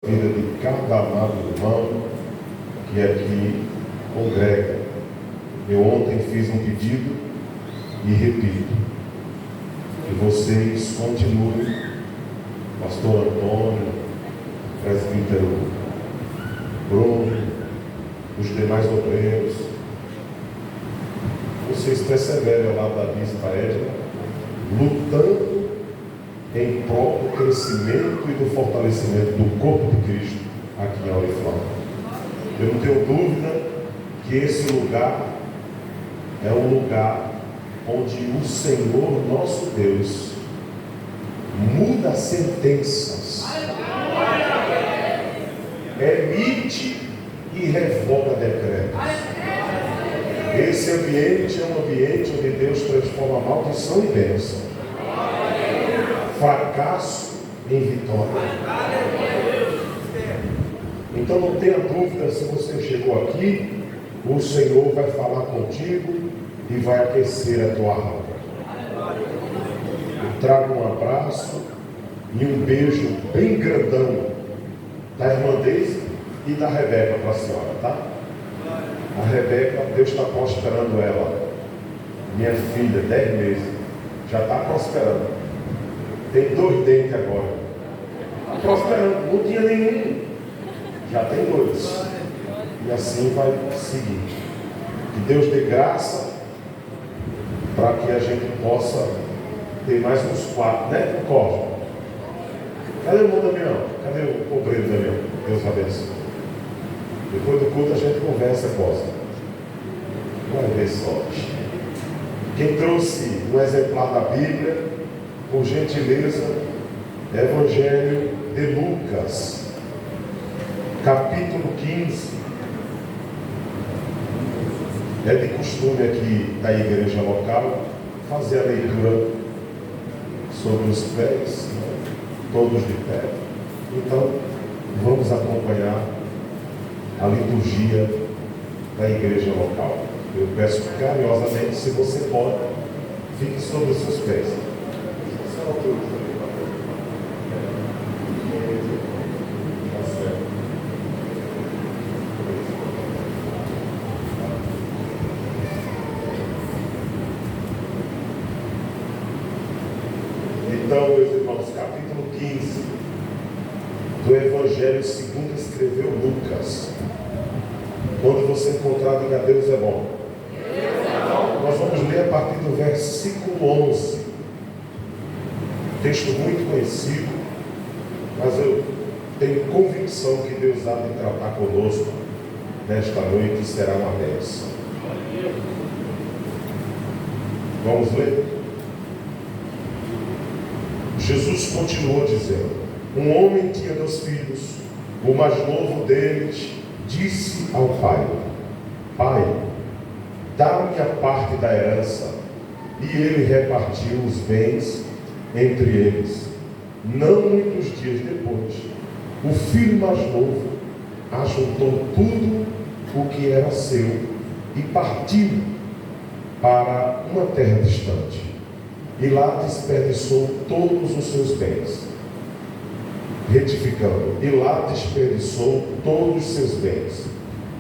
vida de cada amado irmão que aqui congrega. Eu ontem fiz um pedido e repito, que vocês continuem, pastor Antônio, presbítero Bruno, os demais obreiros, vocês perseverem ao lado da bispa Edna, lutando em prol do crescimento e do fortalecimento do corpo de Cristo aqui em Auriflama. Eu não tenho dúvida que esse lugar é um lugar onde o Senhor nosso Deus muda sentenças, emite e revoga decretos. Esse ambiente é um ambiente onde Deus transforma maldição em bênção, fracasso em vitória. Então não tenha dúvida, se você chegou aqui, o Senhor vai falar contigo e vai aquecer a tua alma. Eu trago um abraço e um beijo bem grandão da irmã Deise e da Rebeca para a senhora, tá? A Rebeca, Deus está prosperando ela. Minha filha, 10 meses, já está prosperando. Tem 2 dentes agora. Está prosperando, não tinha nenhum. Já tem 2. E assim vai seguir. Que Deus dê graça para que a gente possa ter mais uns 4, né? Concorda? Cadê o irmão Damião? Cadê o obreiro Damião? Deus abençoe. Depois do culto a gente conversa, Costa. Vai ver só. Quem trouxe um exemplar da Bíblia, por gentileza, Evangelho de Lucas, capítulo 15. É de costume aqui da igreja local fazer a leitura sobre os pés, né? Todos de pé. Então, vamos acompanhar a liturgia da igreja local. Eu peço carinhosamente, se você pode, fique sobre os seus pés. Então, meus irmãos, capítulo 15 do Evangelho segundo escreveu Lucas. Quando você encontrar, diga: Deus é bom. Nós vamos ler a partir do versículo 11. Texto muito conhecido, mas eu tenho convicção que Deus há de tratar conosco nesta noite e será uma bênção. Vamos ler? Jesus continuou dizendo: um homem tinha 2 filhos. O mais novo deles disse ao pai: Pai, dá-me a parte da herança. E ele repartiu os bens entre eles. Não muitos dias depois, o filho mais novo ajuntou tudo o que era seu e partiu para uma terra distante. E lá desperdiçou todos os seus bens. Retificando, e lá desperdiçou todos os seus bens,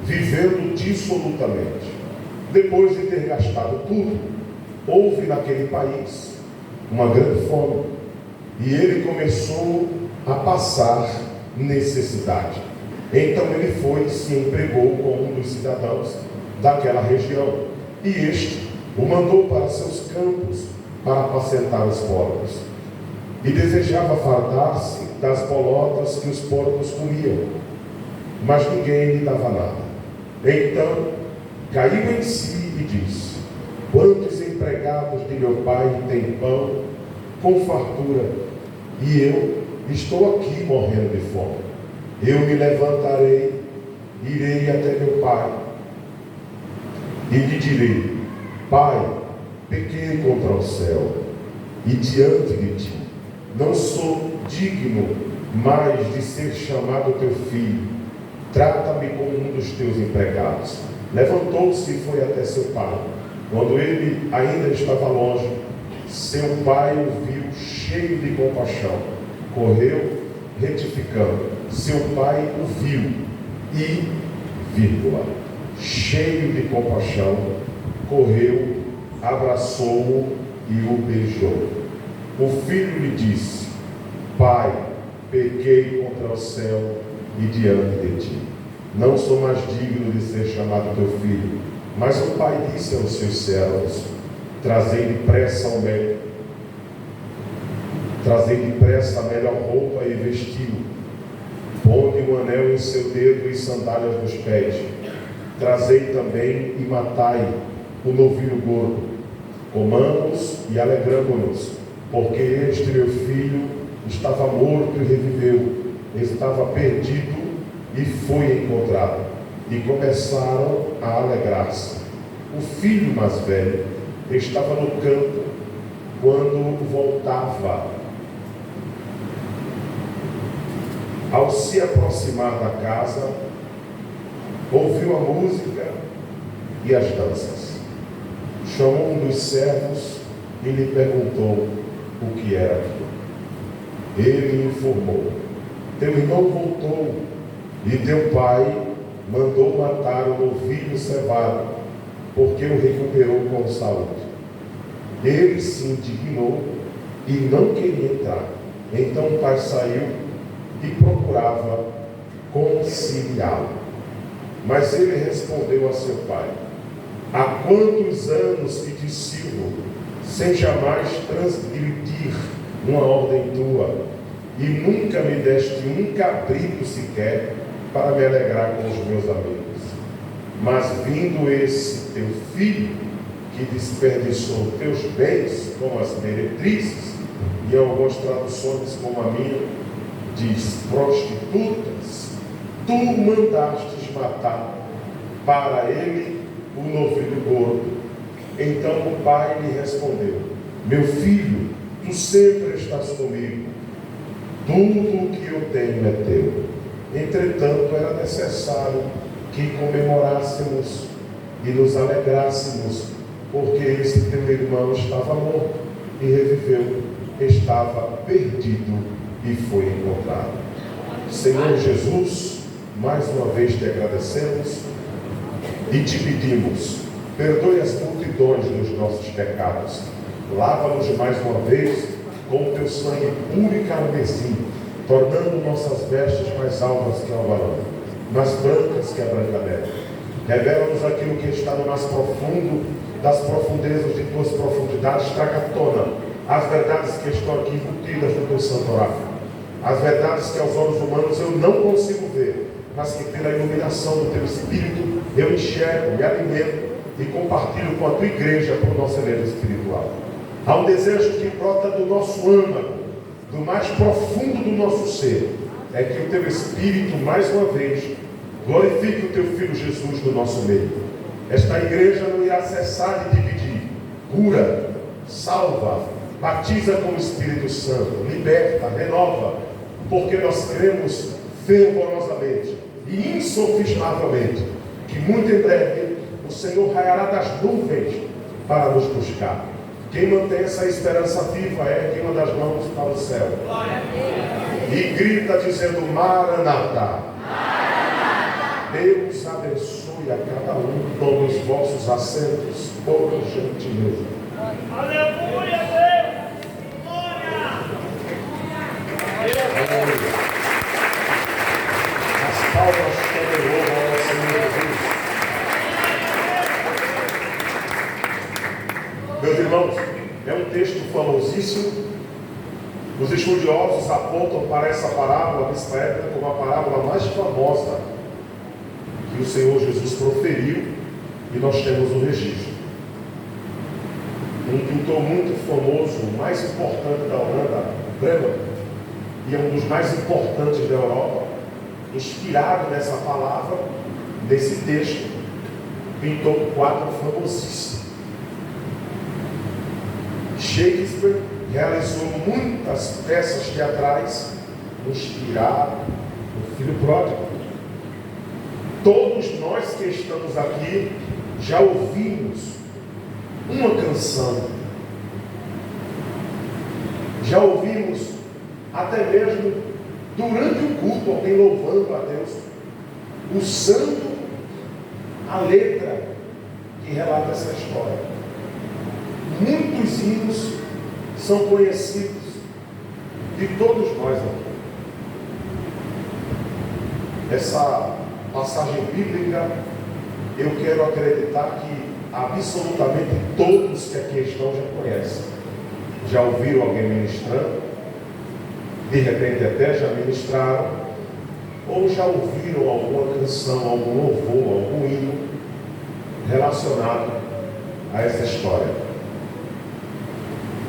vivendo dissolutamente. Depois de ter gastado tudo, houve naquele país uma grande fome, e ele começou a passar necessidade. Então ele foi e se empregou com um dos cidadãos daquela região, e este o mandou para seus campos para apacentar os porcos, e desejava fartar-se das bolotas que os porcos comiam, mas ninguém lhe dava nada. Então caiu em si e disse: quantos empregados de meu pai têm pão com fartura, e eu estou aqui morrendo de fome? Eu me levantarei, irei até meu pai e lhe direi: Pai, pequei contra o céu e diante de ti. Não sou digno mais de ser chamado teu filho. Trata-me como um dos teus empregados. Levantou-se e foi até seu pai. Quando ele ainda estava longe, seu pai o viu cheio de compaixão. Correu, retificando, seu pai o viu e, vírgula, cheio de compaixão, correu, abraçou-o e o beijou. O filho lhe disse: Pai, pequei contra o céu e diante de ti. Não sou mais digno de ser chamado teu filho. Mas o pai disse aos seus servos: Trazei depressa a melhor roupa e vestiu. Ponde um anel em seu dedo e sandálias nos pés. Trazei também e matai o novilho gordo. Comamos e alegramo-nos, porque este meu filho estava morto e reviveu, estava perdido e foi encontrado. E começaram a alegrar-se. O filho mais velho estava no campo quando voltava. Ao se aproximar da casa, ouviu a música e as danças. Chamou um dos servos e lhe perguntou o que era aquilo. Ele lhe informou: Teu irmão voltou e teu pai mandou matar o novilho cevado, porque o recuperou com saúde. Ele se indignou e não queria entrar. Então o pai saiu e procurava conciliá-lo. Mas ele respondeu a seu pai: Há quantos anos que te sirvo, sem jamais transgredir uma ordem tua, e nunca me deste um cabrito sequer para me alegrar com os meus amigos. Mas vindo esse teu filho, que desperdiçou teus bens como as meretrizes, e em algumas traduções como a minha, diz prostitutas, tu mandastes matar para ele o novilho gordo. Então o pai lhe respondeu: Meu filho, tu sempre estás comigo, tudo o que eu tenho é teu. Entretanto, era necessário que comemorássemos e nos alegrássemos, porque esse teu irmão estava morto e reviveu, estava perdido e foi encontrado. Senhor Jesus, mais uma vez te agradecemos e te pedimos: perdoe as multidões dos nossos pecados, lava-nos mais uma vez com o teu sangue puro e carmesim, tornando nossas vestes mais alvas que alvarão, mais brancas que a branca neve. Revela-nos aquilo que está no mais profundo das profundezas de tuas profundidades. Traga à tona as verdades que estão aqui embutidas no teu santo oráculo, as verdades que aos olhos humanos eu não consigo ver, mas que pela iluminação do teu Espírito eu enxergo, me alimento e compartilho com a tua igreja por nosso elemento espiritual. Há um desejo que brota do nosso âmago, do mais profundo do nosso ser, é que o teu Espírito, mais uma vez, glorifique o teu Filho Jesus no nosso meio. Esta igreja não irá cessar de dividir. Cura, salva, batiza com o Espírito Santo, liberta, renova, porque nós cremos fervorosamente e insofistavelmente que muito em breve o Senhor raiará das nuvens para nos buscar. Quem mantém essa esperança viva é quem manda as mãos para o céu e grita dizendo: Maranata. Deus abençoe a cada um. Tome os vossos assentos, por gentileza. Aleluia, Deus! Glória! Aleluia. As palmas que louvam ao Senhor Jesus. Meus irmãos, é um texto famosíssimo. Os estudiosos apontam para essa parábola, nessa época, como a parábola mais famosa que o Senhor Jesus proferiu, e nós temos o registro. Um pintor muito famoso, o mais importante da Holanda, Rembrandt, e é um dos mais importantes da Europa, inspirado nessa palavra, nesse texto, pintou um quadro famosíssimo. Shakespeare realizou muitas peças teatrais inspirado no Filho Pródigo. Todos nós que estamos aqui já ouvimos uma canção, já ouvimos até mesmo durante o culto, alguém louvando a Deus, usando a letra que relata essa história. Muitos hinos são conhecidos de todos nós aqui. Essa passagem bíblica, eu quero acreditar que absolutamente todos que aqui estão já conhecem. Já ouviram alguém ministrando, de repente até já ministraram, ou já ouviram alguma canção, algum louvor, algum hino relacionado a essa história.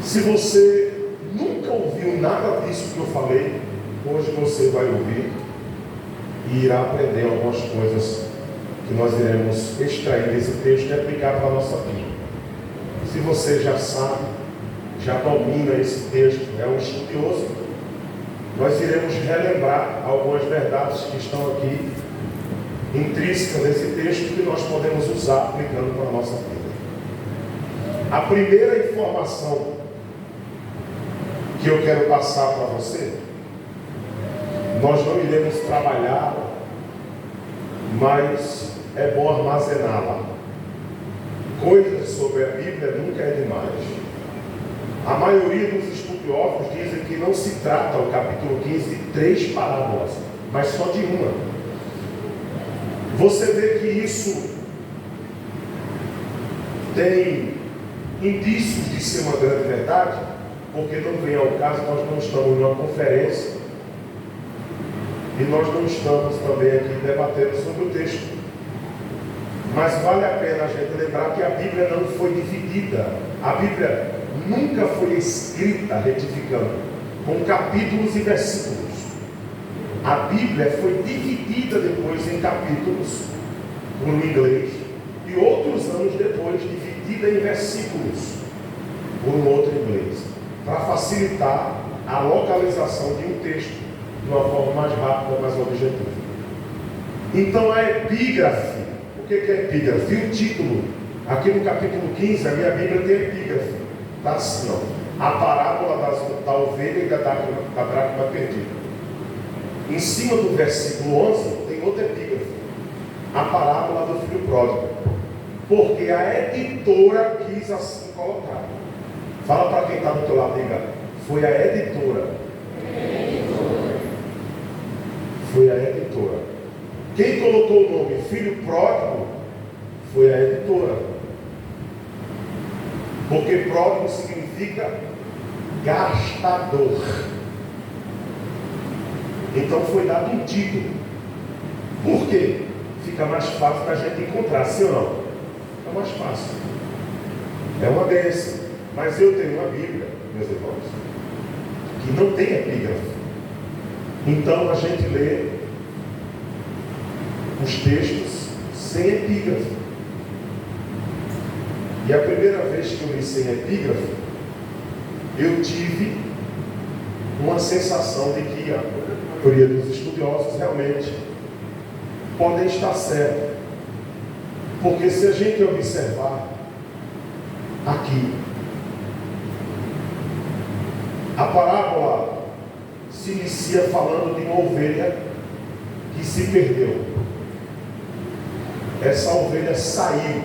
Se você nunca ouviu nada disso que eu falei, hoje você vai ouvir e irá aprender algumas coisas que nós iremos extrair desse texto e aplicar para a nossa vida. Se você já sabe, já domina esse texto, é um estudioso, nós iremos relembrar algumas verdades que estão aqui intrínsecas nesse texto que nós podemos usar aplicando para a nossa vida. A primeira informação que eu quero passar para você, nós não iremos trabalhar, mas é bom armazená-la. Coisas sobre a Bíblia nunca é demais. A maioria dos estudiosos dizem que não se trata o capítulo 15 de 3 parábolas, mas só de uma. Você vê que isso tem indícios de ser uma grande verdade, porque não vem ao caso, nós não estamos numa conferência e nós não estamos também aqui debatendo sobre o texto. Mas vale a pena a gente lembrar que a Bíblia não foi dividida. A Bíblia nunca foi escrita, retificando, com capítulos e versículos. A Bíblia foi dividida depois em capítulos, por um inglês, e outros anos depois dividida em versículos, por um outro inglês, para facilitar a localização de um texto de uma forma mais rápida, mais objetiva. Então a epígrafe, o que é epígrafe? E o título, aqui no capítulo 15, a minha Bíblia tem epígrafe, está assim, ó, a parábola da ovelha e da dracma perdida. Em cima do versículo 11 tem outra epígrafe, a parábola do filho pródigo, porque a editora quis assim colocar. Fala para quem está do teu lado, diga, foi a editora. Foi a editora. Quem colocou o nome filho pródigo foi a editora. Porque pródigo significa gastador. Então foi dado um título. Por quê? Fica mais fácil da gente encontrar, sim ou não? Fica mais fácil. É uma bênção. Mas eu tenho uma Bíblia, meus irmãos, que não tem epígrafe. Então a gente lê os textos sem epígrafe. E a primeira vez que eu li sem epígrafe, eu tive uma sensação de que a maioria dos estudiosos realmente podem estar certos. Porque se a gente observar aqui, a parábola se inicia falando de uma ovelha que se perdeu. Essa ovelha saiu,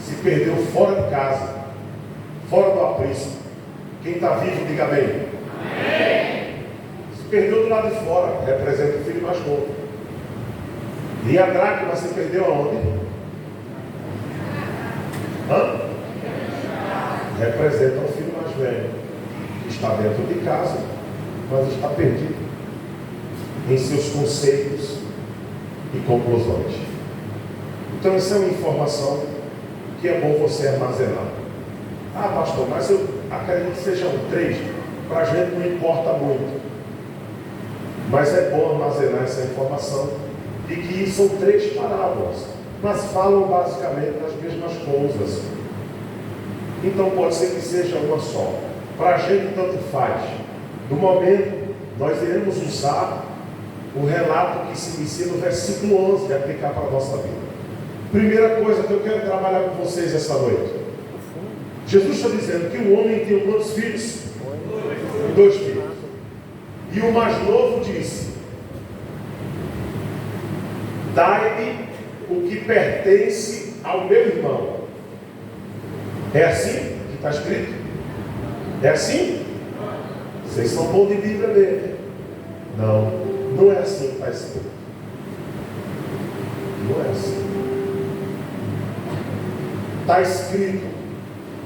se perdeu fora de casa, fora do aprisco. Quem está vivo, diga amém. Amém. Se perdeu do lado de fora, representa o filho mais novo. E a dracma se perdeu aonde? Representa o filho mais velho, que está dentro de casa, mas está perdido em seus conceitos e conclusões. Então essa é uma informação que é bom você armazenar. Ah, pastor, mas eu acredito que sejam 3, para a gente não importa muito. Mas é bom armazenar essa informação de que são 3 parábolas, mas falam basicamente das mesmas coisas. Então pode ser que seja uma só. Para a gente tanto faz. No momento, nós iremos usar o relato que se inicia no versículo 11 e aplicar para a nossa vida. Primeira coisa que eu quero trabalhar com vocês essa noite. Jesus está dizendo que o homem tinha quantos filhos? 2 filhos. E o mais novo disse: dai-me o que pertence ao meu irmão. É assim que está escrito? É assim? Vocês são bons de Bíblia mesmo. Não, não é assim que está escrito. Não é assim. Está escrito: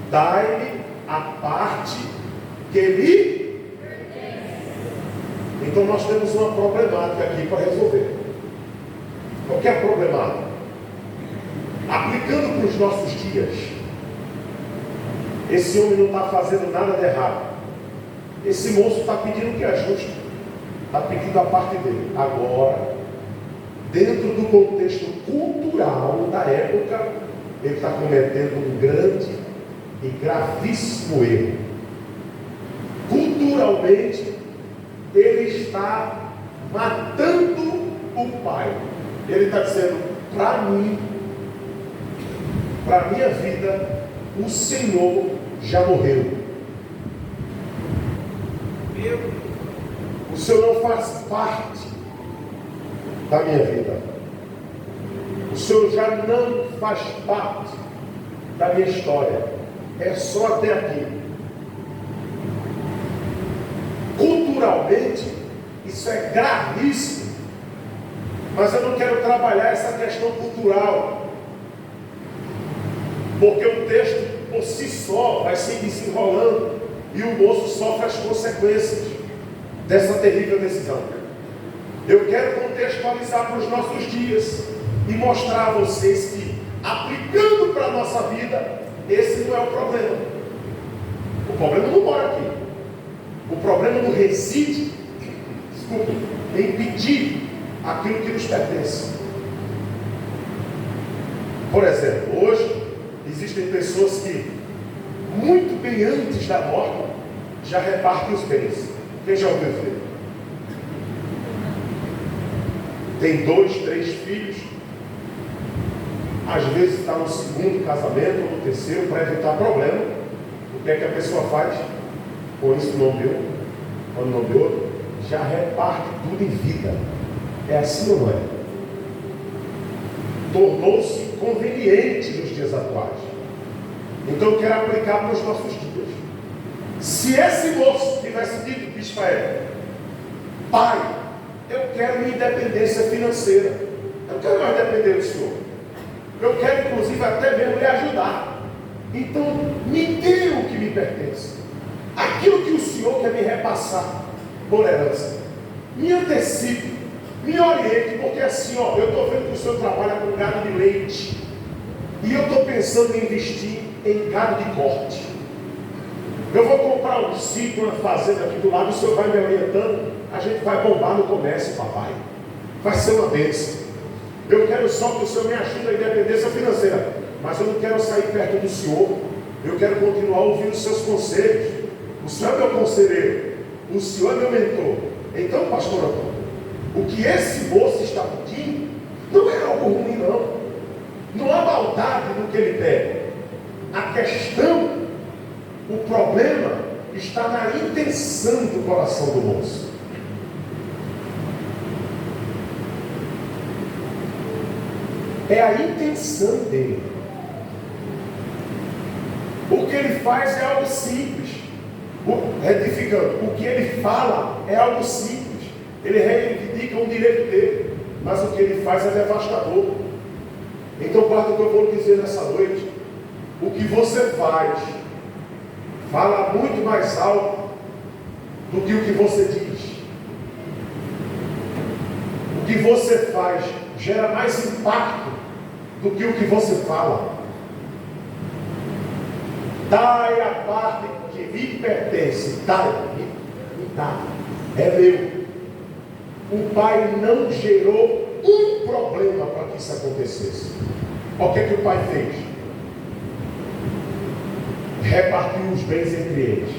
dai-me a parte que lhe. Então nós temos uma problemática aqui para resolver. Qual que é a problemática? Aplicando para os nossos dias, esse homem não está fazendo nada de errado. Esse moço está pedindo o que é justo. Está pedindo a parte dele. Agora, dentro do contexto cultural da época, ele está cometendo um grande e gravíssimo erro. Culturalmente, ele está matando o pai. Ele está dizendo: para mim, para a minha vida, o Senhor já morreu. O Senhor não faz parte da minha vida. O Senhor já não faz parte da minha história. É só até aqui. Culturalmente, isso é gravíssimo. Mas eu não quero trabalhar essa questão cultural, porque o texto por si só vai se desenrolando e o moço sofre as consequências dessa terrível decisão. Eu quero contextualizar para os nossos dias e mostrar a vocês que, aplicando para a nossa vida, esse não é o problema. O problema não mora aqui. O problema não reside, em pedir aquilo que nos pertence. Por exemplo, hoje existem pessoas que, muito bem antes da morte, já repartem os bens. Quem já ouviu dizer? Tem 2, 3 filhos, às vezes está no segundo casamento ou no terceiro, para evitar problema. O que é que a pessoa faz? Por isso não deu, quando não deu, já reparte tudo em vida. É assim ou não é? Tornou-se conveniente nos dias atuais. Então eu quero aplicar para os nossos dias. Se esse moço tivesse dito para Israel: pai, eu quero minha independência financeira, eu não quero mais depender do Senhor, eu quero inclusive até mesmo lhe ajudar, então me dê o que me pertence, aquilo que o Senhor quer me repassar por herança, me antecipe, me oriente, porque assim, eu estou vendo que o Senhor trabalha com gado de leite, e eu estou pensando em investir em gado de corte. Eu vou comprar um sítio, uma fazenda aqui do lado, o Senhor vai me orientando, a gente vai bombar no comércio, papai. Vai ser uma bênção. Eu quero só que o Senhor me ajude a independência financeira, mas eu não quero sair perto do Senhor. Eu quero continuar ouvindo os seus conselhos. O Senhor é meu conselheiro, o Senhor é meu mentor. Então, pastor Antônio, o que esse moço está pedindo não é algo ruim, não. Não há maldade no que ele pede. A questão, o problema está na intenção do coração do moço. É a intenção dele. O que ele faz é algo simples. Retificando, o que ele fala é algo simples. Ele reivindica um direito dele, mas o que ele faz é devastador. Então, guarda o que eu vou lhe dizer nessa noite. O que você faz fala muito mais alto do que o que você diz. O que você faz gera mais impacto do que o que você fala. Dai a parte que me pertence. Dai, me dá. É meu. O pai não gerou um problema para que isso acontecesse. O que o pai fez? Repartiu os bens entre eles.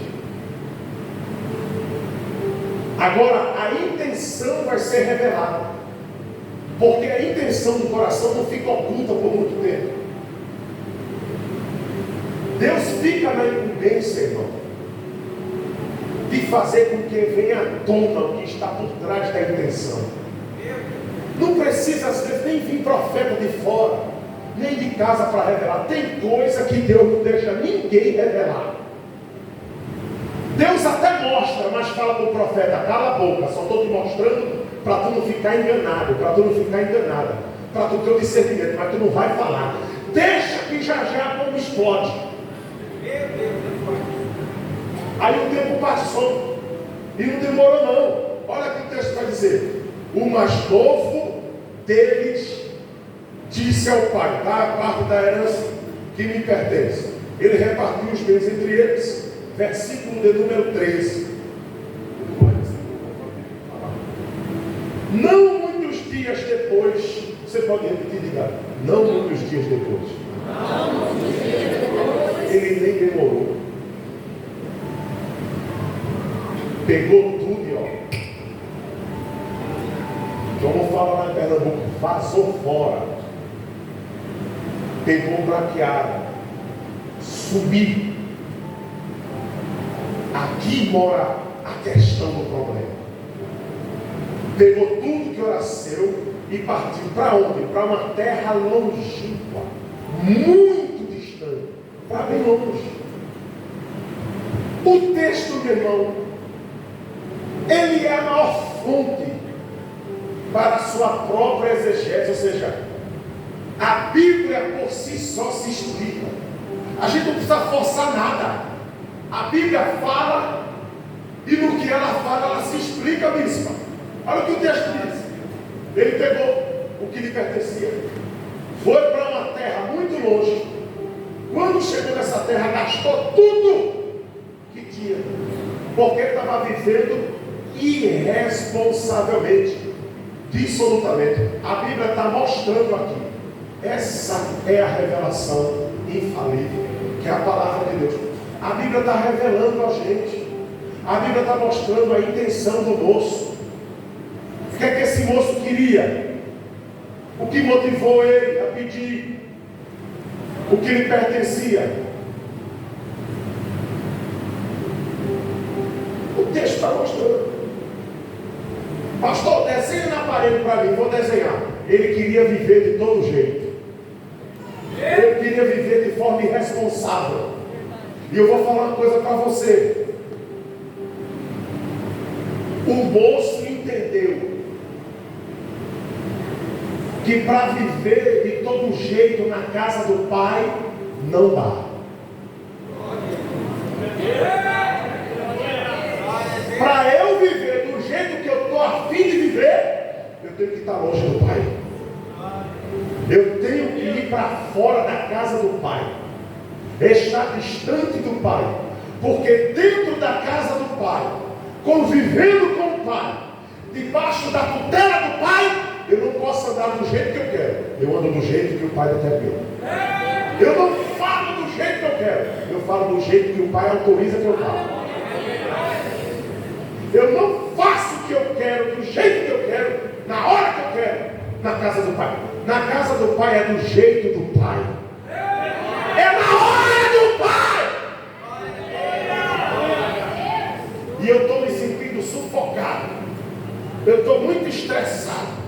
Agora a intenção vai ser revelada, porque a intenção do coração não fica oculta por muito tempo. Deus fica na incumbência, irmão. de fazer com que venha à tona o que está por trás da intenção. Não precisa, às vezes, nem vir profeta de fora, nem de casa para revelar. Tem coisa que Deus não deixa ninguém revelar. Deus até mostra, mas fala para o profeta: cala a boca, só estou te mostrando para tu não ficar enganado, para tu não ficar enganada, para tu ter o discernimento, mas tu não vai falar. Deixa que já a bomba explode. Aí o tempo passou e não demorou não. Olha o que o texto vai dizer: o mais novo deles disse ao pai: dá a parte da herança que me pertence. Ele repartiu os bens entre eles. Versículo de número 13. Não muitos dias depois, você pode repetir, diga: não muitos dias depois. Ele nem demorou. Pegou tudo e ó, como fala lá em Pernambuco, vazou fora. Pegou braqueada, subiu. Aqui mora a questão do problema. Pegou tudo que era seu e partiu para onde? Para uma terra longínqua, muito distante, para bem longe. O texto, meu irmão, ele é a maior fonte para a sua própria exegese, ou seja, a Bíblia por si só se explica. A gente não precisa forçar nada. A Bíblia fala, e no que ela fala, ela se explica, bispa. Olha o que o texto diz. Ele pegou o que lhe pertencia, foi para uma terra muito longe. Quando chegou nessa terra, gastou tudo que tinha, porque estava vivendo irresponsavelmente, dissolutamente. A Bíblia está mostrando aqui. Essa é a revelação infalível, que é a palavra de Deus. A Bíblia está revelando a gente. A Bíblia está mostrando a intenção do moço. O que é que esse moço queria? O que motivou ele a pedir o que lhe pertencia? O texto está mostrando. Pastor, desenha na parede para mim. Vou desenhar. Ele queria viver de todo jeito. Ele queria viver de forma irresponsável. E eu vou falar uma coisa para você. O moço entendeu que para viver de todo jeito na casa do pai não dá. Para eu viver do jeito que eu estou a fim de viver, eu tenho que estar longe do pai. Eu tenho que ir para fora da casa do pai, estar distante do pai, porque dentro da casa do pai, convivendo com o pai, debaixo da tutela do pai, eu não posso andar do jeito que eu quero. Eu ando do jeito que o pai determina. Eu não falo do jeito que eu quero, eu falo do jeito que o pai autoriza que eu falo. Eu não faço o que eu quero, do jeito que eu quero, na hora que eu quero, na casa do pai. Na casa do pai é do jeito do pai. É na hora do pai. E eu estou me sentindo sufocado. Eu estou muito estressado.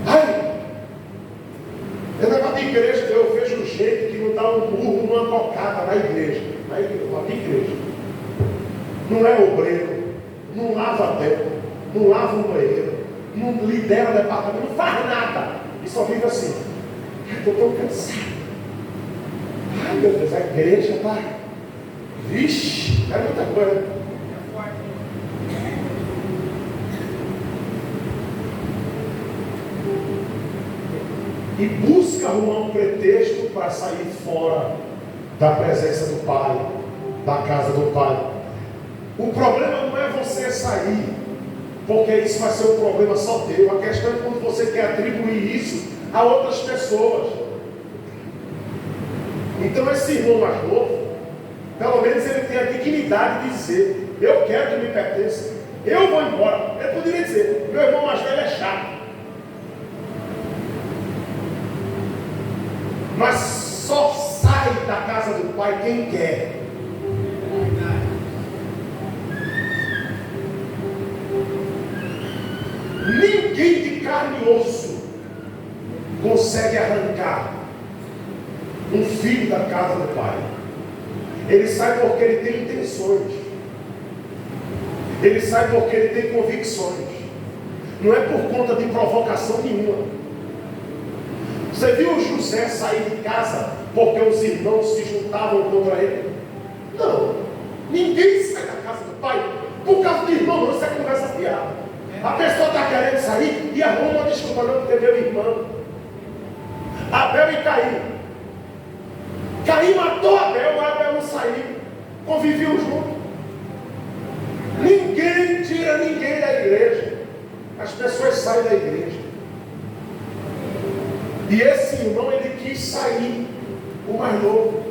Ai, é negócio de igreja, eu vejo um jeito que não dá um burro numa cocada na igreja. Na igreja. Não é obreiro, não lava tempo, não lava um banheiro, não lidera o departamento, não faz nada. E só vive assim. Ai, estou tão cansado. Ai, meu Deus, a igreja está. Vixe, é muita coisa. E busca arrumar um pretexto para sair fora da presença do pai, da casa do pai. O problema não é você sair, porque isso vai ser um problema só teu. A questão é quando você quer atribuir isso a outras pessoas. Então esse irmão mais novo, pelo menos ele tem a dignidade de dizer: eu quero que me pertença, eu vou embora. Ele poderia dizer: meu irmão mais velho é chato. Mas só sai da casa do pai quem quer. criminoso consegue arrancar um filho da casa do pai, ele sai porque ele tem intenções, ele sai porque ele tem convicções, não é por conta de provocação nenhuma. Você viu José sair de casa porque os irmãos se juntavam contra ele? Não, ninguém sai da casa do pai por causa do irmão, não, isso é conversa fiada. A pessoa está querendo sair e arruma uma desculpa, não, porque é meu irmão. Abel e Caim. Caim matou Abel, Abel não saiu, conviviam juntos. Ninguém tira ninguém da igreja. As pessoas saem da igreja. E esse irmão, ele quis sair, o mais novo.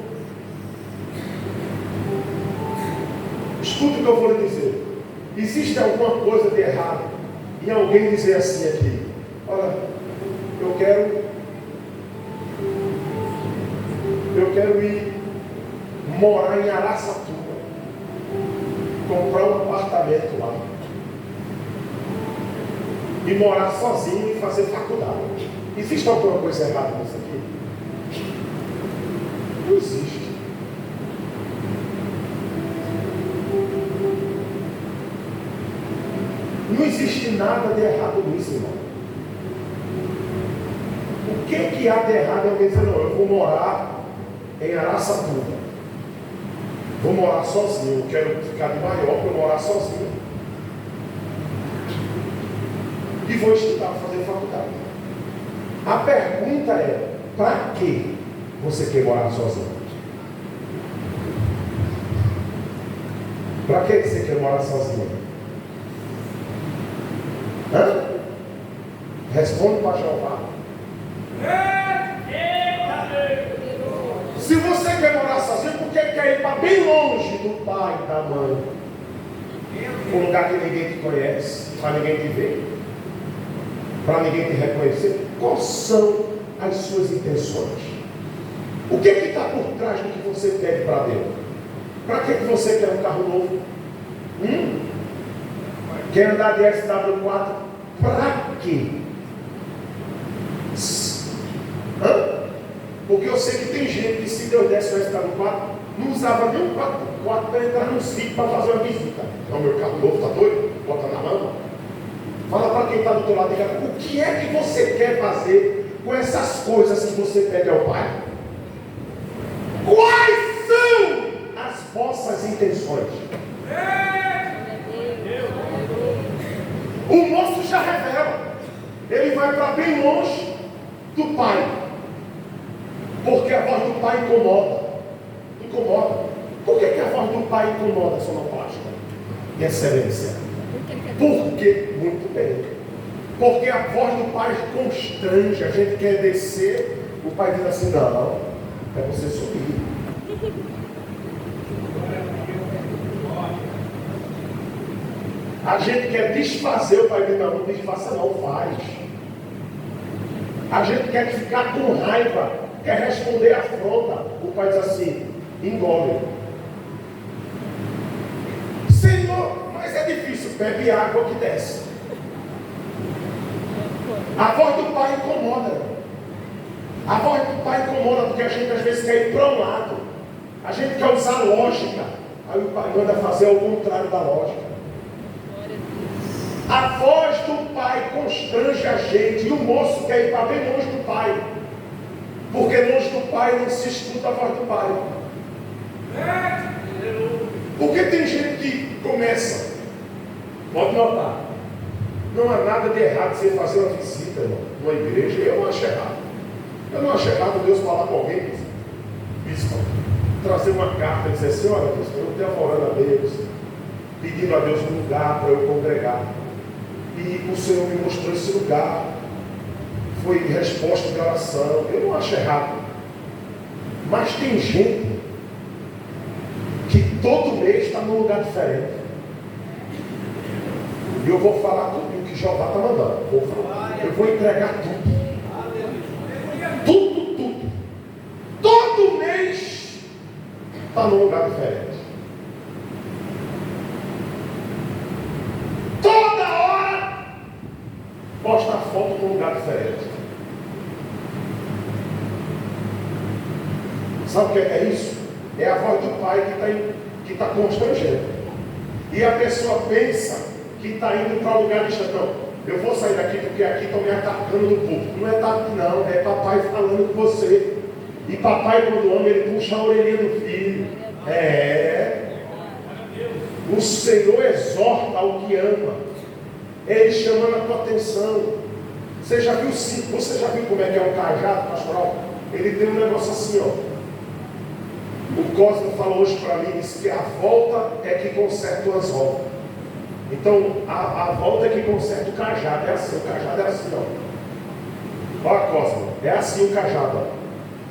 Escuta o que eu vou lhe dizer. Existe alguma coisa de errado em alguém dizer assim aqui: olha, eu quero ir morar em Araçatuba, comprar um apartamento lá e morar sozinho e fazer faculdade. Existe alguma coisa errada nisso aqui? Não existe. Não existe nada de errado nisso, irmão. O que há de errado é alguém dizer: não, eu vou morar em Araçatuba, vou morar sozinho, eu quero ficar de maior para morar sozinho e vou estudar, fazer faculdade. A pergunta é: para que você quer morar sozinho? Para que você quer morar sozinho? Hã? Responde para Jeová. Se você quer morar sozinho, por que quer ir para bem longe do pai e da mãe? Um lugar que ninguém te conhece, para ninguém te ver, para ninguém te reconhecer. Quais são as suas intenções? O que está por trás do que você pede para Deus? Para que você quer um carro novo? Quer andar de SW4? Para quê? Porque eu sei que tem gente que, se Deus desse o SW4, não usava nem um 4x4 para entrar num sítio para fazer uma visita. Não, meu carro novo está doido? Bota na mão. Fala para quem está do teu lado, o que é que você quer fazer com essas coisas que você pede ao Pai? Quais são as vossas intenções? O moço já revela. Ele vai para bem longe do Pai, porque a voz do Pai incomoda. Por que a voz do Pai incomoda, sonoplasta e excelência? Porque, muito bem, porque a voz do Pai constrange. A gente quer descer, o Pai diz assim: não, é você subir. A gente quer desfazer, o Pai diz: não, não desfaça não, faz. A gente quer ficar com raiva, quer responder à afronta, o Pai diz assim: engole. Senhor, mas é difícil, bebe água que desce. A voz do Pai incomoda. A voz do Pai incomoda porque a gente às vezes quer ir para um lado. A gente quer usar lógica. Aí o Pai manda fazer ao contrário da lógica. A voz do Pai constrange a gente. E o moço quer ir para bem longe do Pai, porque longe do Pai não se escuta a voz do Pai. Porque tem gente que começa, pode notar, não há nada de errado você fazer uma visita, irmão, numa igreja. Eu não acho errado. Eu não acho errado Deus falar com alguém, bispo, trazer uma carta e dizer assim: olha, bispo, eu tenho orando a Deus, pedindo a Deus um lugar para eu congregar, e o Senhor me mostrou esse lugar, foi resposta de oração. Eu não acho errado. Mas tem gente que todo mês está num lugar diferente. E eu vou falar tudo o que Jeová está mandando. Vou falar. Eu vou entregar tudo. Tudo. Todo mês está num lugar diferente. Toda hora posta foto num lugar diferente. Sabe o que é isso? É a voz do Pai que está constrangendo. E a pessoa pensa que está indo para um lugar distante. Não, eu vou sair daqui porque aqui estão me atacando no público. Não é não, é papai falando com você. E papai, quando ama, ele puxa a orelhinha do filho. O Senhor exorta ao que ama. Ele chamando a tua atenção. Você já viu como é que é um cajado pastoral? Ele tem um negócio assim, ó. O Cosmo falou hoje para mim, disse que a volta é que conserta o anzol. Então, a volta é que conserta o cajado. É assim, o cajado é assim, ó. Olha, Cosmo, é assim o cajado, ó.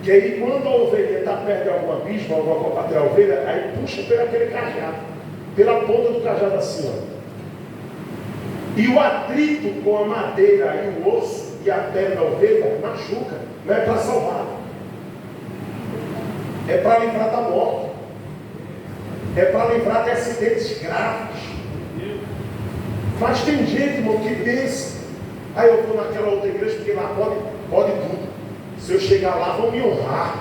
Que aí quando a ovelha está perto de alguma bispa, alguma coisa para ter a ovelha, aí puxa pelo aquele cajado, pela ponta do cajado assim, ó. E o atrito com a madeira e o osso e a pele da ovelha machuca, não é para salvar. É para livrar da morte. É para livrar de acidentes graves. Mas tem gente, irmão, que pensa, aí eu vou naquela outra igreja porque lá pode tudo. Se eu chegar lá, vão me honrar.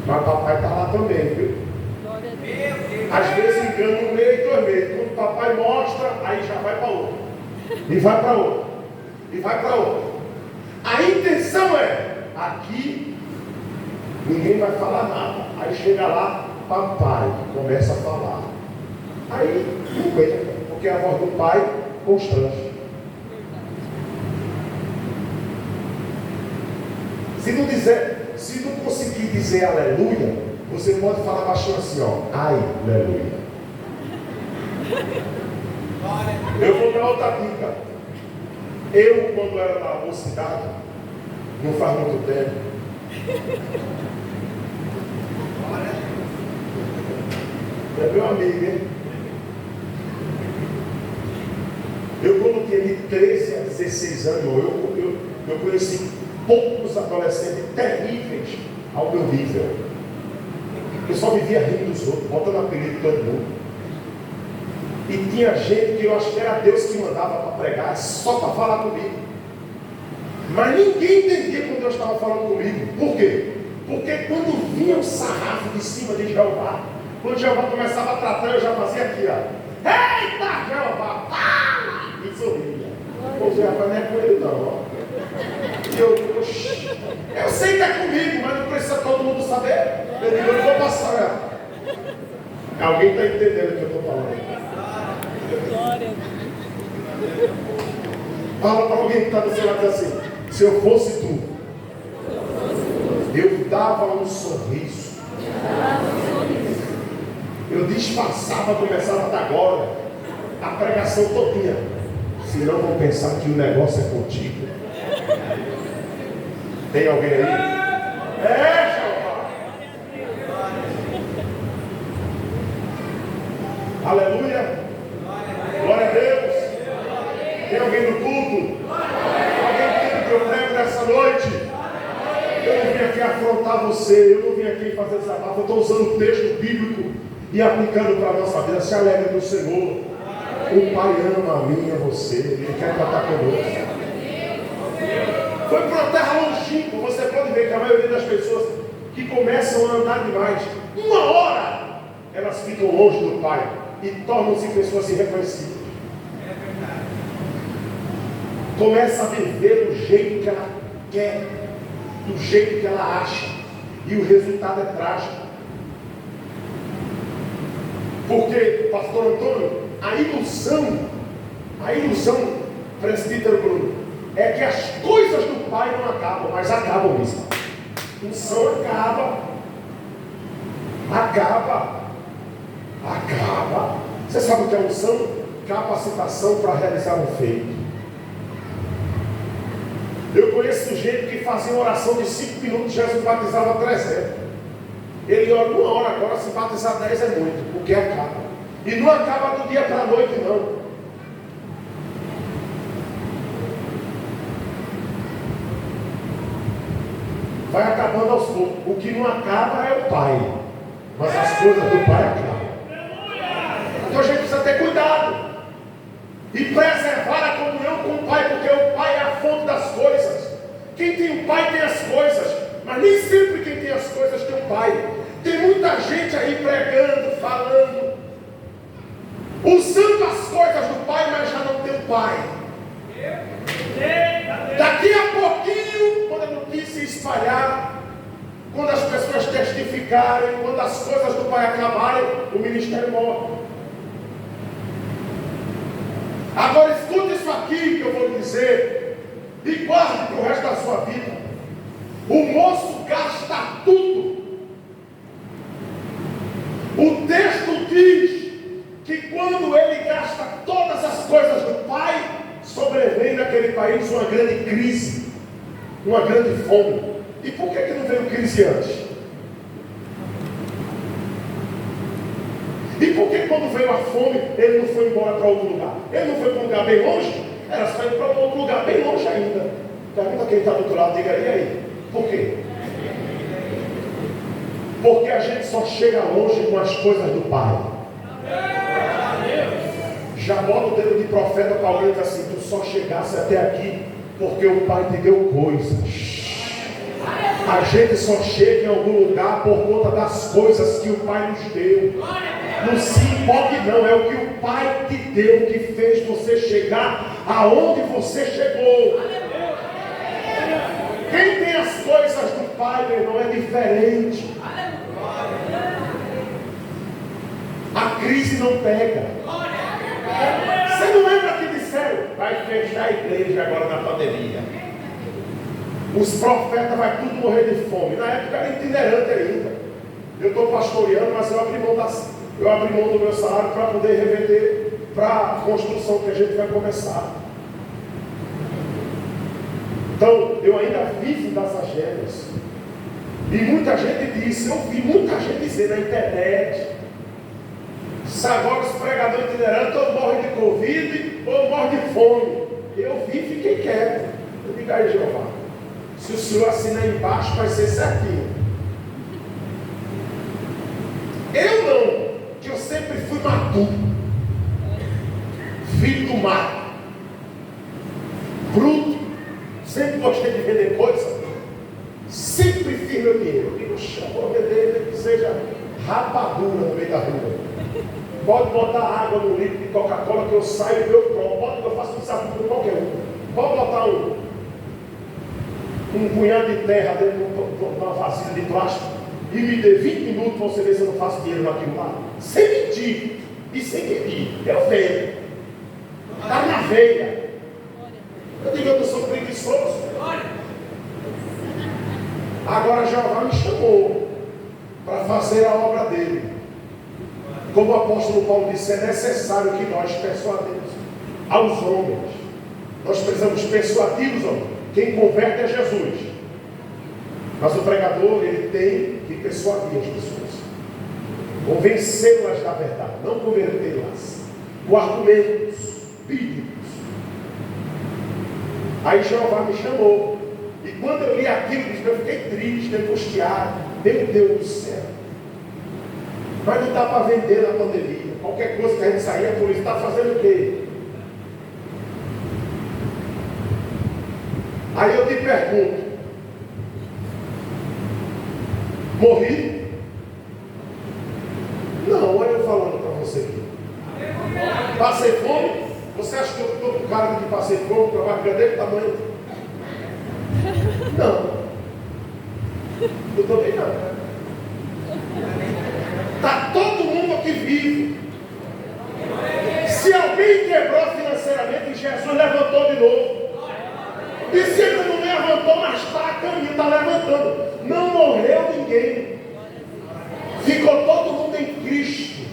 Mas papai está lá também, viu? Às vezes engana um meio e 2 meses. Quando o papai mostra, aí já vai para outro. E vai para outro. E vai para outro. A intenção é, aqui ninguém vai falar nada. Aí chega lá, papai começa a falar. Aí não aguenta, porque a voz do pai constrange. Se não conseguir dizer aleluia, você pode falar baixinho assim, ó. Ai, aleluia. Eu vou dar outra dica. Eu, quando era na mocidade, não faz muito tempo, é meu amigo, hein? Eu, quando tinha de 13 a 16 anos, eu conheci poucos adolescentes terríveis ao meu nível. Eu só vivia rindo dos outros, botando apelido de todo mundo. E tinha gente que eu acho que era Deus que mandava para pregar, só para falar comigo. Mas ninguém entendia quando Deus estava falando comigo. Por quê? Porque quando vinha o sarrafo de cima de Jeová, quando Jeová começava a tratar, eu já fazia aqui, ó. Eita, Jeová, fala! E sorria. Pois é, rapaz, não é com ele não, ó. Eu sei que é comigo, mas não precisa todo mundo saber. Eu digo, eu vou passar. Alguém está entendendo o que eu estou falando? Fala para alguém que está do seu lado assim: se eu fosse tu, eu dava um sorriso. Eu disfarçava, começava até agora a pregação todinha. Senão vão pensar que o negócio é contigo. Tem alguém aí? Jeová! Aleluia! Glória a Deus! Tem alguém no culto? Alguém quer que eu prego nessa noite? Eu não vim aqui afrontar você, eu não vim aqui fazer desabafo, eu estou usando o texto bíblico e aplicando para a nossa vida. Se alegre do Senhor. O Pai ama a mim e a você, Ele quer tratar conosco. Foi para uma terra longínqua. Você pode ver que a maioria das pessoas que começam a andar demais, 1 hora, elas ficam longe do Pai e tornam-se pessoas irreconhecíveis. Começa a viver do jeito que ela quer, do jeito que ela acha, e o resultado é trágico. Porque, pastor Antônio, a ilusão, presbítero Bruno, é que as coisas do Pai não acabam, mas acabam mesmo. Unção acaba. Você sabe o que é unção? Capacitação para realizar um feito. Eu conheço gente que fazia oração de 5 minutos, Jesus batizava 300. Ele ora 1 hora, agora se batizar 10 é muito, porque acaba. E não acaba do dia para a noite, não. Vai acabando aos poucos. O que não acaba é o Pai, mas as coisas do Pai acabam. Então a gente precisa ter cuidado e preservar a comunhão com o Pai, porque o Pai é a fonte das coisas. Quem tem o Pai tem as coisas, mas nem sempre quem tem as coisas tem o Pai. Tem muita gente aí pregando, falando, usando as coisas do Pai, mas já não tem o Pai. Daqui a pouquinho, quando a notícia espalhar, quando as pessoas testificarem, quando as coisas do Pai acabarem, o ministério morre. Agora escute isso aqui que eu vou lhe dizer, e guarde para o resto da sua vida. O moço gasta tudo. O texto diz que quando ele gasta todas as coisas do Pai, sobrevém naquele país uma grande crise, uma grande fome. E por que não veio crise antes? E por que quando veio a fome, ele não foi embora para outro lugar? Ele não foi para um lugar bem longe? Era só ir para um outro lugar bem longe ainda. Pergunta quem está do outro lado, diga aí. Por quê? Porque a gente só chega longe com as coisas do Pai. Já bota o dedo de profeta para alguém e diz assim: tu só chegasse até aqui porque o Pai te deu coisas. A gente só chega em algum lugar por conta das coisas que o Pai nos deu. Não se empolgue não, é o que o Pai te deu que fez você chegar aonde você chegou. Quem tem as coisas do Pai, meu irmão, é diferente. A crise não pega. Você não lembra que disseram: vai fechar a igreja agora na pandemia. Os profetas vai tudo morrer de fome. Na época era itinerante ainda. Eu estou pastoreando, mas eu abri mão do meu salário para poder reverter para a construção que a gente vai começar. Então, eu ainda vivo das agendas. E muita gente disse, eu vi muita gente dizer na internet: agora os pregadores itinerantes ou morrem de Covid ou morrem de fome. Eu vi e fiquei quieto. Eu digo aí, Jeová, se o senhor assinar embaixo, vai ser certinho. Eu não, que eu sempre fui maduro, filho do mato, bruto, sempre gostei de vender coisa, sempre fiz meu dinheiro. Eu digo, vou vender, que seja rapadura no meio da rua. Pode botar água no litro de Coca-Cola que eu saio e eu pronto. Pode, eu faço um saco com qualquer um. Pode botar um punhado de terra dentro de uma vasilha de plástico e me dê 20 minutos para você ver se eu não faço dinheiro naquilo lá. Sem mentir e sem querer. Eu vendo. Está na veia. Eu digo, eu não sou preguiçoso. Agora Jeová me chamou para fazer a obra dele. Como o apóstolo Paulo disse, é necessário que nós persuademos aos homens. Nós precisamos persuadir os homens. Quem converte é Jesus. Mas o pregador, ele tem que persuadir as pessoas. Convencê-las da verdade, não convertê-las com argumentos bíblicos. Aí Jeová me chamou. E quando eu li aquilo, eu fiquei triste, angustiado. Meu Deus do céu. Mas não dá para vender na pandemia. Qualquer coisa que a gente sair, a polícia está fazendo o quê? Aí eu te pergunto: morri? Não, olha eu falando para você aqui. Passei fome? Você acha que eu estou com cara de passei fome para uma barriga desse tamanho? Não. Eu também não. Está todo mundo aqui vivo. Se alguém quebrou financeiramente, Jesus levantou de novo. E se ele não levantou, mas está a caminho, está levantando. Não morreu ninguém. Ficou todo mundo em Cristo.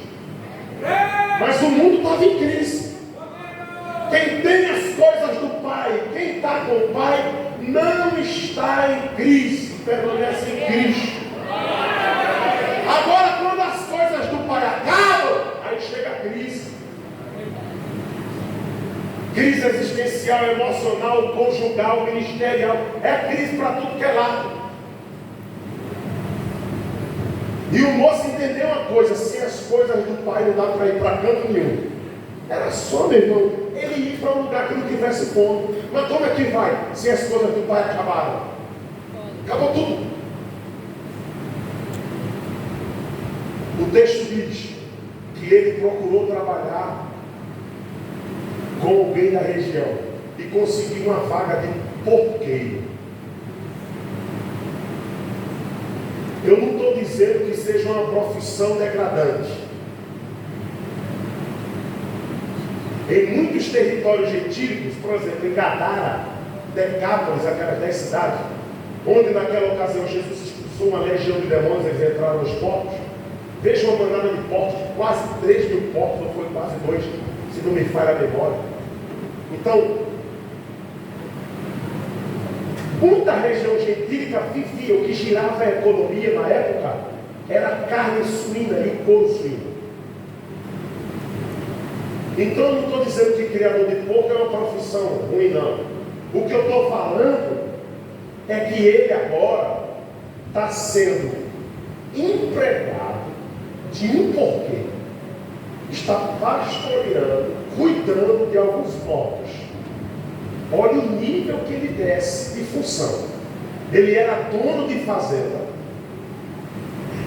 Mas o mundo estava em crise. Quem tem as coisas do Pai, quem está com o Pai, não está em crise, permanece em Cristo. Agora, quando as coisas do Pai acabam, aí chega a crise. Crise existencial, emocional, conjugal, ministerial. É crise para tudo que é lado. E o moço entendeu uma coisa: sem as coisas do Pai não dá para ir para canto nenhum. Era só, meu irmão, ele ir para um lugar que não tivesse fome. Mas como é que vai se as coisas do pai acabaram? Acabou tudo. O texto diz que ele procurou trabalhar com alguém da região e conseguiu uma vaga de porqueiro. Eu não estou dizendo que seja uma profissão degradante. Em muitos territórios gentílicos, por exemplo, em Gadara, Decápolis, aquelas 10 cidades, onde naquela ocasião Jesus expulsou uma legião de demônios, eles entraram nos portos. Veja uma manada de portos, quase 3.000 portos, ou foi quase 2, se não me falha a memória. Então, muita região gentílica vivia, o que girava a economia na época era a carne suína e o couro suíno. Então eu não estou dizendo que criador de porco é uma profissão ruim, não. O que eu estou falando é que ele agora está sendo empregado de um porqueiro. Está pastoreando, cuidando de alguns porcos. Olha o nível que ele desce de função. Ele era dono de fazenda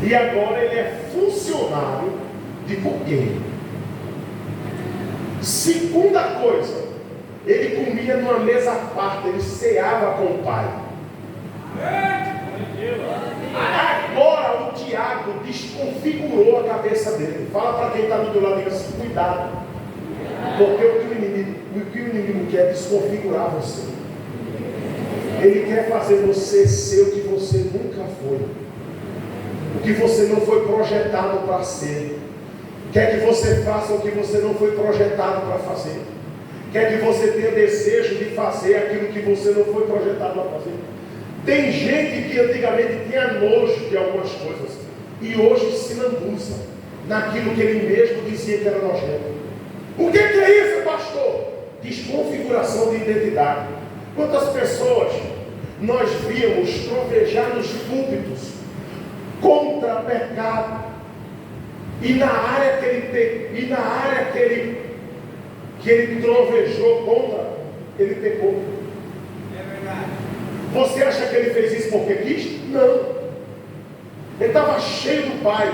e agora ele é funcionário de porqueiro. Segunda coisa, ele comia numa mesa à parte, ele ceava com o pai. Agora o diabo desconfigurou a cabeça dele. Fala para quem está do teu lado, diga assim, cuidado. Porque o que o inimigo quer é desconfigurar você. Ele quer fazer você ser o que você nunca foi. O que você não foi projetado para ser. Quer que você faça o que você não foi projetado para fazer. Quer que você tenha desejo de fazer aquilo que você não foi projetado para fazer. Tem gente que antigamente tinha nojo de algumas coisas e hoje se lambuza naquilo que ele mesmo dizia que era nojento. O que é isso, pastor? Desconfiguração de identidade. Quantas pessoas nós víamos trovejar nos púlpitos contra pecado, e na área que ele trovejou contra, ele pecou. É verdade. Você acha que ele fez isso porque quis? Não. Ele estava cheio do Pai,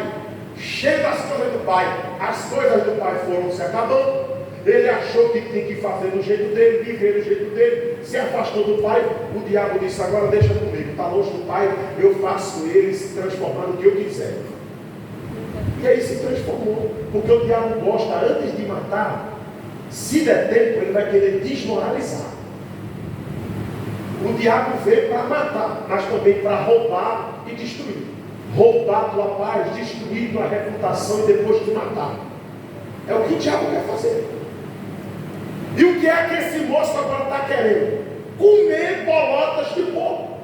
cheio das coisas do Pai. As coisas do Pai foram se acabando. Ele achou que tinha que fazer do jeito dele, viver do jeito dele, se afastou do Pai. O diabo disse, agora deixa comigo, está longe do Pai, eu faço ele se transformar no que eu quiser. E aí se transformou, porque o diabo gosta, antes de matar, se der tempo, ele vai querer desmoralizar. O diabo veio para matar, mas também para roubar e destruir. Roubar tua paz, destruir tua reputação e depois te matar. É o que o diabo quer fazer. E o que é que esse moço agora está querendo? Comer bolotas de porco.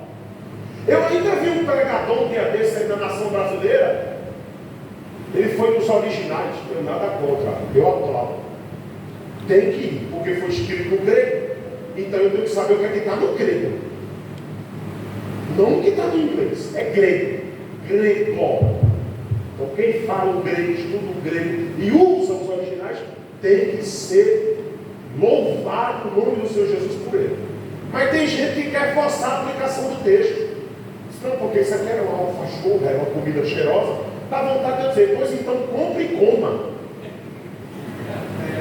Eu ainda vi um pregador um dia desse aí na nação brasileira. Ele foi dos originais, não tenho nada contra, eu aplaudo. Tem que ir, porque foi escrito no grego. Então eu tenho que saber o que é que está no grego. Não o que está no inglês, é grego. Grego. Então quem fala o grego, estuda o grego e usa os originais, tem que ser louvado o nome do Senhor Jesus por ele. Mas tem gente que quer forçar a aplicação do texto. Não, porque isso aqui era uma alfachorra, era uma comida cheirosa. Dá vontade de dizer, pois então compre e coma.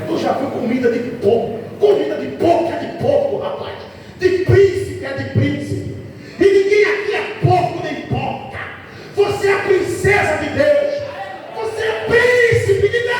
Tu já viu comida de porco? Comida de porco é de porco, rapaz. De príncipe é de príncipe. E ninguém aqui é porco nem porca. Você é a princesa de Deus. Você é príncipe de Deus.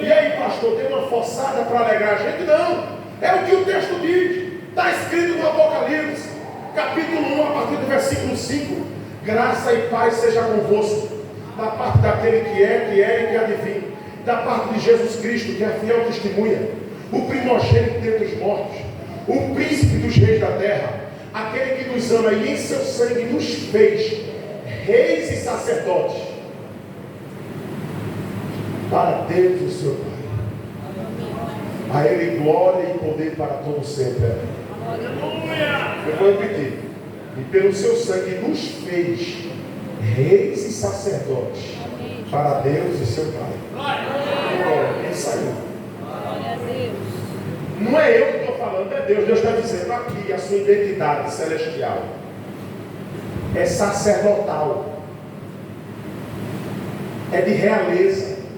E aí, pastor, tem uma forçada para alegrar a gente? Não. É o que o texto diz. Está escrito no Apocalipse, capítulo 1, a partir do versículo 5. Graça e paz seja convosco, da parte daquele que é e que há de vir, da parte de Jesus Cristo, que é a fiel testemunha, o primogênito dentre os mortos, o príncipe dos reis da terra, aquele que nos ama e em seu sangue nos fez reis e sacerdotes, para Deus o seu Pai. A Ele glória e poder para todo sempre. Eu vou repetir. E pelo seu sangue nos fez reis e sacerdotes Amém. para Deus e seu Pai. Agora, é isso aí. Glória a Deus. Não é eu que estou falando, é Deus. Deus está dizendo aqui a sua identidade celestial. É sacerdotal. É de realeza.